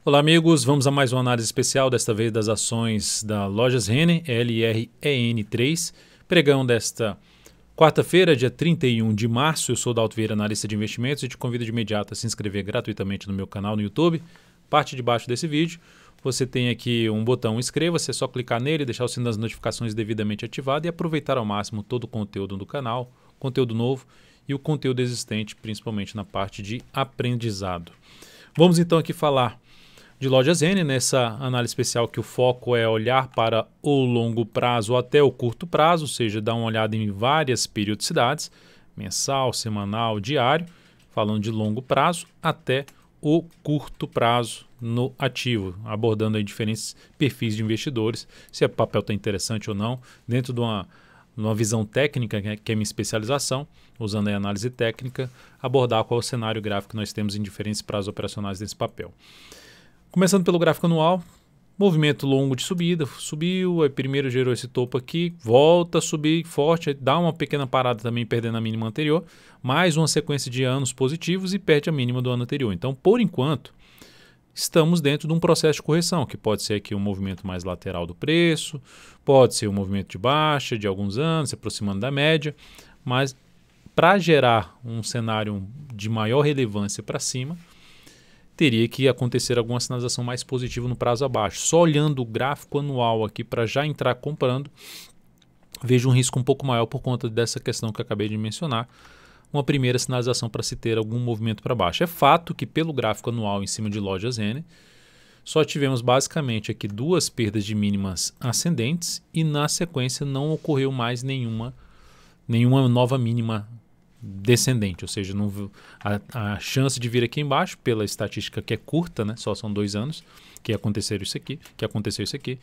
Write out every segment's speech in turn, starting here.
Olá amigos, vamos a mais uma análise especial, desta vez das ações da Lojas Renner, LREN3, pregão desta quarta-feira, dia 31 de março. Eu sou o Dalto Vieira, analista de investimentos, e te convido de imediato a se inscrever gratuitamente no meu canal no YouTube. Parte de baixo desse vídeo, você tem aqui um botão inscreva-se, é só clicar nele, deixar o sino das notificações devidamente ativado e aproveitar ao máximo todo o conteúdo do canal, conteúdo novo e o conteúdo existente, principalmente na parte de aprendizado. Vamos então aqui falar de Lojas Renner, nessa análise especial que o foco é olhar para o longo prazo até o curto prazo, ou seja, dar uma olhada em várias periodicidades, mensal, semanal, diário, falando de longo prazo até o curto prazo no ativo, abordando aí diferentes perfis de investidores, se o papel está interessante ou não, dentro de uma visão técnica, que é minha especialização, usando a análise técnica, abordar qual é o cenário gráfico que nós temos em diferentes prazos operacionais desse papel. Começando pelo gráfico anual, movimento longo de subida, subiu, aí primeiro gerou esse topo aqui, volta a subir forte, dá uma pequena parada também perdendo a mínima anterior, mais uma sequência de anos positivos e perde a mínima do ano anterior. Então, por enquanto, estamos dentro de um processo de correção, que pode ser aqui um movimento mais lateral do preço, pode ser um movimento de baixa de alguns anos, se aproximando da média, mas para gerar um cenário de maior relevância para cima, teria que acontecer alguma sinalização mais positiva no prazo abaixo. Só olhando o gráfico anual aqui para já entrar comprando, vejo um risco um pouco maior por conta dessa questão que eu acabei de mencionar, uma primeira sinalização para se ter algum movimento para baixo. É fato que pelo gráfico anual em cima de Lojas Renner, só tivemos basicamente aqui duas perdas de mínimas ascendentes e na sequência não ocorreu mais nenhuma nova mínima descendente, ou seja, não, a chance de vir aqui embaixo, pela estatística que é curta, né, só são 2 anos que aconteceu isso aqui,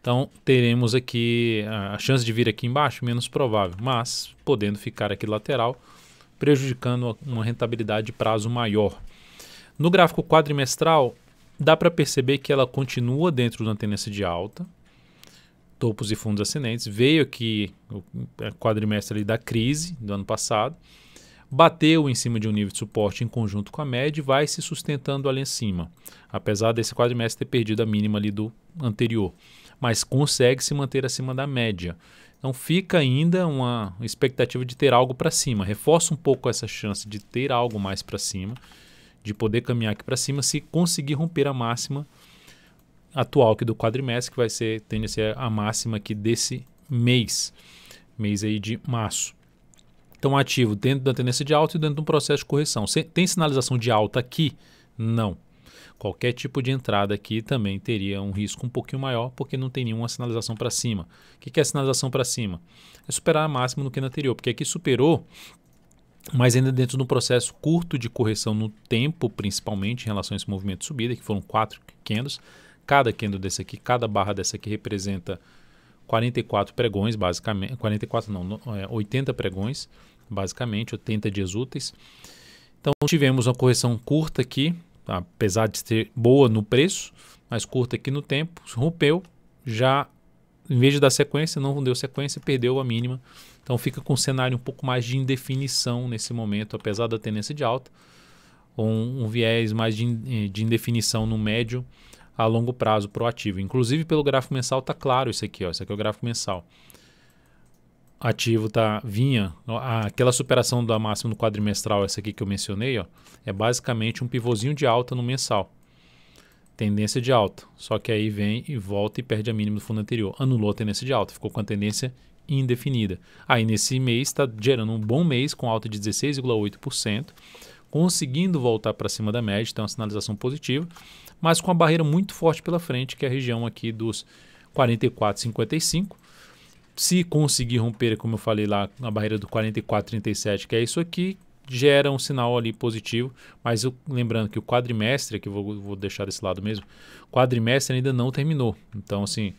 então teremos aqui a chance de vir aqui embaixo menos provável, mas podendo ficar aqui lateral, prejudicando uma rentabilidade de prazo maior. No gráfico quadrimestral, dá para perceber que ela continua dentro de uma tendência de alta, topos e fundos ascendentes, veio aqui o quadrimestre ali da crise do ano passado, bateu em cima de um nível de suporte em conjunto com a média e vai se sustentando ali em cima, apesar desse quadrimestre ter perdido a mínima ali do anterior, mas consegue se manter acima da média. Então fica ainda uma expectativa de ter algo para cima, reforça um pouco essa chance de ter algo mais para cima, de poder caminhar aqui para cima se conseguir romper a máxima atual aqui do quadrimestre, que tende a ser a máxima aqui desse mês aí de março. Então ativo dentro da tendência de alta e dentro de um processo de correção. Tem sinalização de alta aqui? Não. Qualquer tipo de entrada aqui também teria um risco um pouquinho maior, porque não tem nenhuma sinalização para cima. O que é sinalização para cima? É superar a máxima no que anterior, porque aqui superou, mas ainda dentro de um processo curto de correção no tempo, principalmente em relação a esse movimento de subida, que foram 4 candles. Cada candle desse aqui, cada barra dessa aqui representa 44 pregões, basicamente, 80 pregões, basicamente, 80 dias úteis. Então tivemos uma correção curta aqui, apesar de ser boa no preço, mas curta aqui no tempo, rompeu, já em vez de dar sequência, não deu sequência, perdeu a mínima. Então fica com um cenário um pouco mais de indefinição nesse momento, apesar da tendência de alta, um viés mais de indefinição no médio a longo prazo para o ativo. Inclusive pelo gráfico mensal está claro isso aqui, ó. Esse aqui é o gráfico mensal. Ativo vinha, aquela superação da máxima no quadrimestral, essa aqui que eu mencionei, ó, é basicamente um pivôzinho de alta no mensal. Tendência de alta, só que aí vem e volta e perde a mínima do fundo anterior. Anulou a tendência de alta, ficou com a tendência indefinida. Aí nesse mês está gerando um bom mês com alta de 16,8%, conseguindo voltar para cima da média, então uma sinalização positiva, mas com a barreira muito forte pela frente, que é a região aqui dos 44,55. Se conseguir romper, como eu falei lá, a barreira do 44,37, que é isso aqui, gera um sinal ali positivo, mas lembrando que o quadrimestre, aqui vou deixar desse lado mesmo, o quadrimestre ainda não terminou. Então, assim,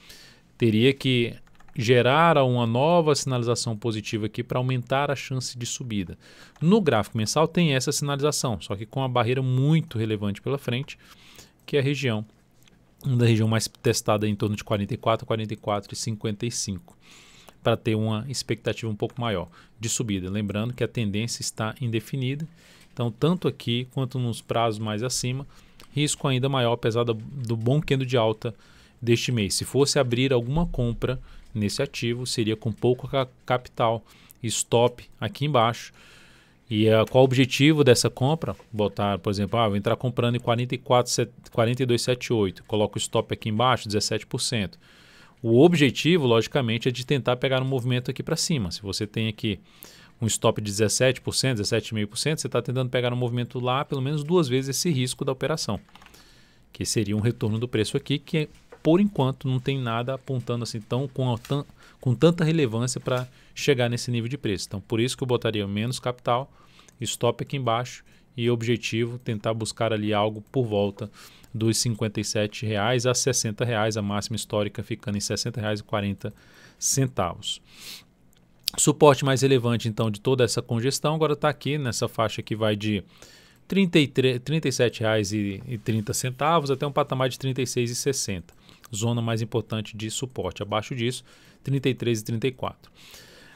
teria que gerar uma nova sinalização positiva aqui para aumentar a chance de subida. No gráfico mensal tem essa sinalização, só que com a barreira muito relevante pela frente, que é a região, uma da região mais testada em torno de 44, 44,55, para ter uma expectativa um pouco maior de subida. Lembrando que a tendência está indefinida, então tanto aqui quanto nos prazos mais acima, risco ainda maior, apesar do bom candle de alta deste mês. Se fosse abrir alguma compra nesse ativo, seria com pouco capital, stop aqui embaixo. E qual o objetivo dessa compra? Botar, por exemplo, vou entrar comprando em 42,78, coloco o stop aqui embaixo, 17%. O objetivo, logicamente, é de tentar pegar um movimento aqui para cima. Se você tem aqui um stop de 17%, 17,5%, você está tentando pegar um movimento lá pelo menos 2 vezes esse risco da operação, que seria um retorno do preço aqui, que por enquanto não tem nada apontando assim com tanta relevância para chegar nesse nível de preço. Então, por isso que eu botaria menos capital, stop aqui embaixo e objetivo tentar buscar ali algo por volta dos R$ 57,00 a R$ 60,00, a máxima histórica ficando em R$ 60,40. Suporte mais relevante então de toda essa congestão agora está aqui nessa faixa que vai de R$ 37,30 até um patamar de R$ 36,60. Zona mais importante de suporte. Abaixo disso, R$ 33,34.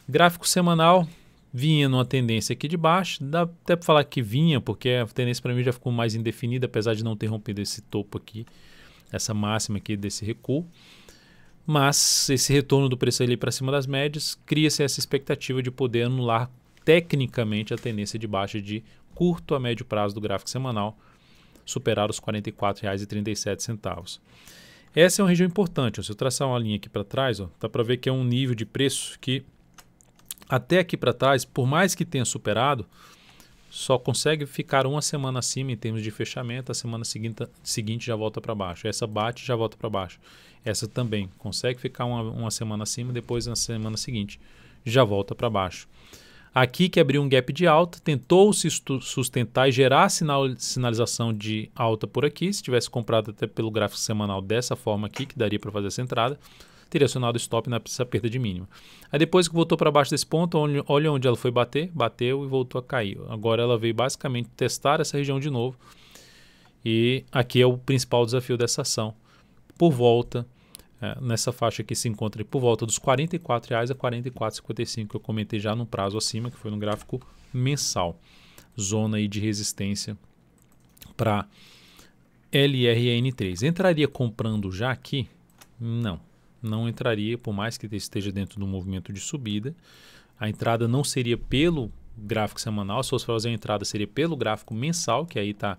Gráfico semanal vinha numa tendência aqui de baixo. Dá até para falar que vinha, porque a tendência para mim já ficou mais indefinida, apesar de não ter rompido esse topo aqui, essa máxima aqui desse recuo. Mas esse retorno do preço ali para cima das médias, cria-se essa expectativa de poder anular tecnicamente a tendência de baixa de curto a médio prazo do gráfico semanal, superar os R$ 44,37. Essa é uma região importante. Se eu traçar uma linha aqui para trás, dá para ver que é um nível de preço que até aqui para trás, por mais que tenha superado, só consegue ficar uma semana acima em termos de fechamento, a semana seguinte já volta para baixo. Essa bate já volta para baixo. Essa também consegue ficar uma semana acima, depois na semana seguinte já volta para baixo. Aqui que abriu um gap de alta, tentou se sustentar e gerar sinalização de alta por aqui. Se tivesse comprado até pelo gráfico semanal dessa forma aqui, que daria para fazer essa entrada, teria acionado stop nessa perda de mínima. Aí depois que voltou para baixo desse ponto, olha onde ela foi bater, bateu e voltou a cair. Agora ela veio basicamente testar essa região de novo. E aqui é o principal desafio dessa ação. Por volta, nessa faixa aqui se encontra por volta dos R$ 44,00 a R$ 44,55, que eu comentei já no prazo acima, que foi no gráfico mensal. Zona aí de resistência para LRN3. Entraria comprando já aqui? Não entraria, por mais que esteja dentro do movimento de subida. A entrada não seria pelo gráfico semanal, se fosse fazer a entrada seria pelo gráfico mensal, que aí está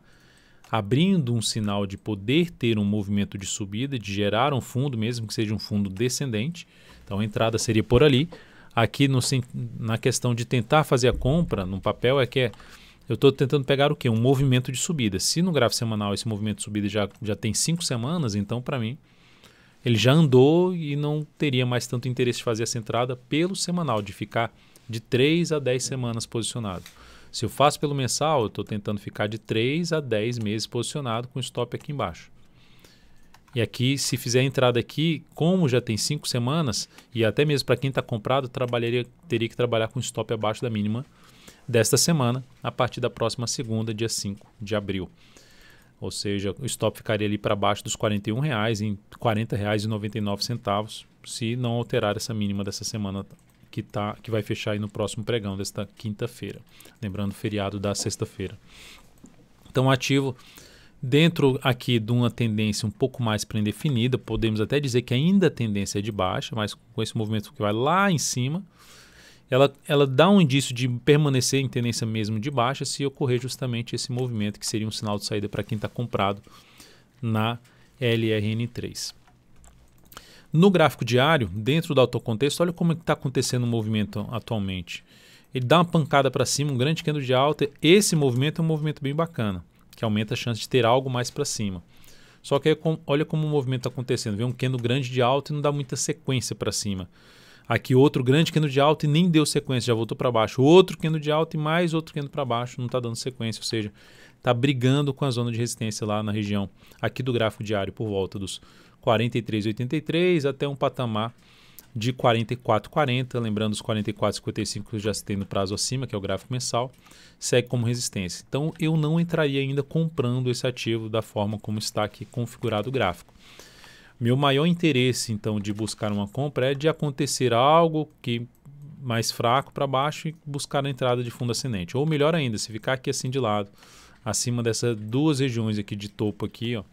abrindo um sinal de poder ter um movimento de subida, de gerar um fundo, mesmo que seja um fundo descendente. Então a entrada seria por ali. Aqui na questão de tentar fazer a compra, no papel eu estou tentando pegar o quê? Um movimento de subida. Se no gráfico semanal esse movimento de subida já tem 5 semanas, então para mim ele já andou e não teria mais tanto interesse de fazer essa entrada pelo semanal, de ficar de 3 a 10 semanas posicionado. Se eu faço pelo mensal, eu estou tentando ficar de 3 a 10 meses posicionado com stop aqui embaixo. E aqui, se fizer a entrada aqui, como já tem 5 semanas, e até mesmo para quem está comprado, teria que trabalhar com stop abaixo da mínima desta semana, a partir da próxima segunda, dia 5 de abril. Ou seja, o stop ficaria ali para baixo dos R$ 41,00 em R$ 40,99, se não alterar essa mínima dessa semana que vai fechar aí no próximo pregão desta quinta-feira. Lembrando o feriado da sexta-feira. Então, ativo dentro aqui de uma tendência um pouco mais pré-definida, podemos até dizer que ainda a tendência é de baixa, mas com esse movimento que vai lá em cima, ela dá um indício de permanecer em tendência mesmo de baixa se ocorrer justamente esse movimento, que seria um sinal de saída para quem está comprado na LRN3. No gráfico diário, dentro do autocontexto, olha como está acontecendo o movimento atualmente. Ele dá uma pancada para cima, um grande candle de alta. Esse movimento é um movimento bem bacana, que aumenta a chance de ter algo mais para cima. Só que aí, olha como o movimento está acontecendo. Vem um candle grande de alta e não dá muita sequência para cima. Aqui outro grande candle de alta e nem deu sequência, já voltou para baixo. Outro candle de alta e mais outro candle para baixo, não está dando sequência, ou seja, está brigando com a zona de resistência lá na região aqui do gráfico diário por volta dos 43,83 até um patamar de 44,40, lembrando os 44,55 que eu já citei no prazo acima, que é o gráfico mensal, segue como resistência. Então eu não entraria ainda comprando esse ativo da forma como está aqui configurado o gráfico. Meu maior interesse, então, de buscar uma compra é de acontecer algo que mais fraco para baixo e buscar a entrada de fundo ascendente. Ou melhor ainda, se ficar aqui assim de lado, acima dessas duas regiões aqui de topo aqui, ó,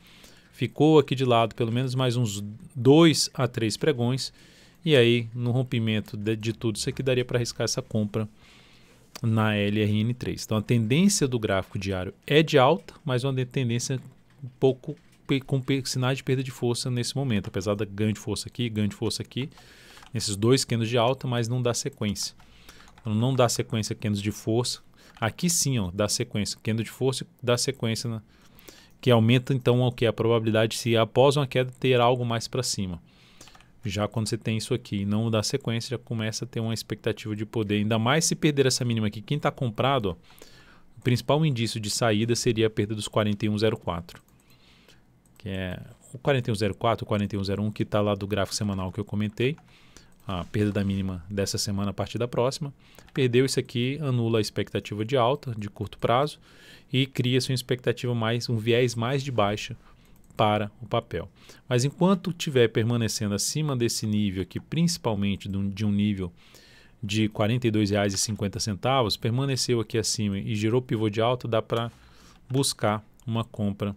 ficou aqui de lado pelo menos mais uns 2 a 3 pregões, e aí no rompimento de tudo isso aqui daria para arriscar essa compra na LRN3. Então a tendência do gráfico diário é de alta, mas uma tendência um pouco com sinais de perda de força nesse momento, apesar da ganho de força aqui, nesses dois candles de alta, mas não dá sequência. Quando não dá sequência candles de força, aqui sim, ó, dá sequência, candle de força dá sequência, que aumenta então o que? A probabilidade de, se após uma queda, ter algo mais para cima. Já quando você tem isso aqui e não dá sequência, já começa a ter uma expectativa de poder, ainda mais se perder essa mínima aqui. Quem está comprado, ó, o principal indício de saída seria a perda dos 41,04, que é o 41,04, o 41,01 que está lá do gráfico semanal que eu comentei, a perda da mínima dessa semana a partir da próxima. Perdeu isso aqui, anula a expectativa de alta de curto prazo e cria-se uma expectativa mais, um viés mais de baixa para o papel. Mas enquanto estiver permanecendo acima desse nível aqui, principalmente de um nível de R$ 42,50, permaneceu aqui acima e gerou pivô de alta, dá para buscar uma compra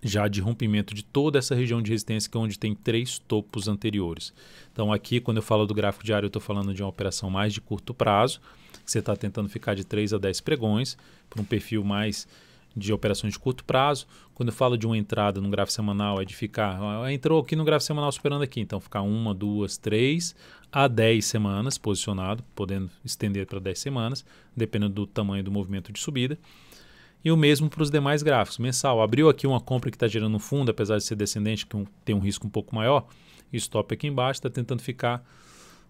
já de rompimento de toda essa região de resistência, que é onde tem 3 topos anteriores. Então aqui, quando eu falo do gráfico diário, eu estou falando de uma operação mais de curto prazo, que você está tentando ficar de 3 a 10 pregões, para um perfil mais de operações de curto prazo. Quando eu falo de uma entrada no gráfico semanal, é de ficar, entrou aqui no gráfico semanal superando aqui, então ficar 1, 2, 3 a 10 semanas posicionado, podendo estender para 10 semanas, dependendo do tamanho do movimento de subida. E o mesmo para os demais gráficos. Mensal, abriu aqui uma compra que está gerando um fundo, apesar de ser descendente, que tem um risco um pouco maior, e stop aqui embaixo, está tentando ficar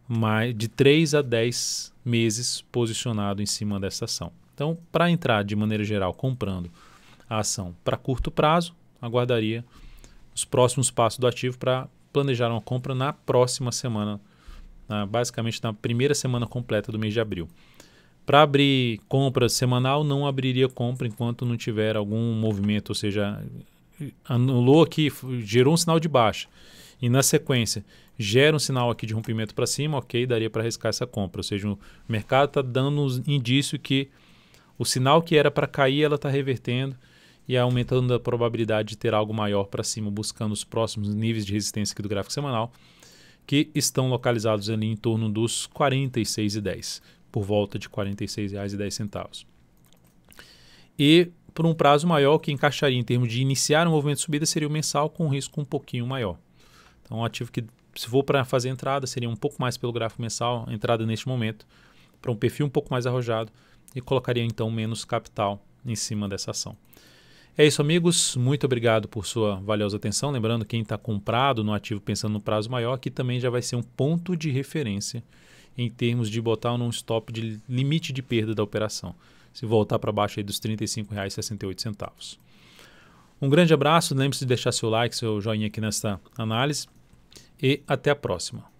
mais de 3 a 10 meses posicionado em cima dessa ação. Então, para entrar de maneira geral comprando a ação para curto prazo, aguardaria os próximos passos do ativo para planejar uma compra na próxima semana, basicamente na primeira semana completa do mês de abril. Para abrir compra semanal, não abriria compra enquanto não tiver algum movimento, ou seja, anulou aqui, gerou um sinal de baixa e na sequência gera um sinal aqui de rompimento para cima, ok, daria para arriscar essa compra. Ou seja, o mercado está dando um indício que o sinal que era para cair, ela está revertendo e aumentando a probabilidade de ter algo maior para cima, buscando os próximos níveis de resistência aqui do gráfico semanal, que estão localizados ali em torno dos 46,10, por volta de R$ 46,10. E por um prazo maior, que encaixaria em termos de iniciar um movimento de subida, seria o mensal, com um risco um pouquinho maior. Então, um ativo que, se for para fazer entrada, seria um pouco mais pelo gráfico mensal, entrada neste momento, para um perfil um pouco mais arrojado, e colocaria então menos capital em cima dessa ação. É isso, amigos. Muito obrigado por sua valiosa atenção. Lembrando, quem está comprado no ativo pensando no prazo maior, aqui também já vai ser um ponto de referência em termos de botar um stop de limite de perda da operação, se voltar para baixo aí dos R$ 35,68. Um grande abraço, lembre-se de deixar seu like, seu joinha aqui nesta análise e até a próxima.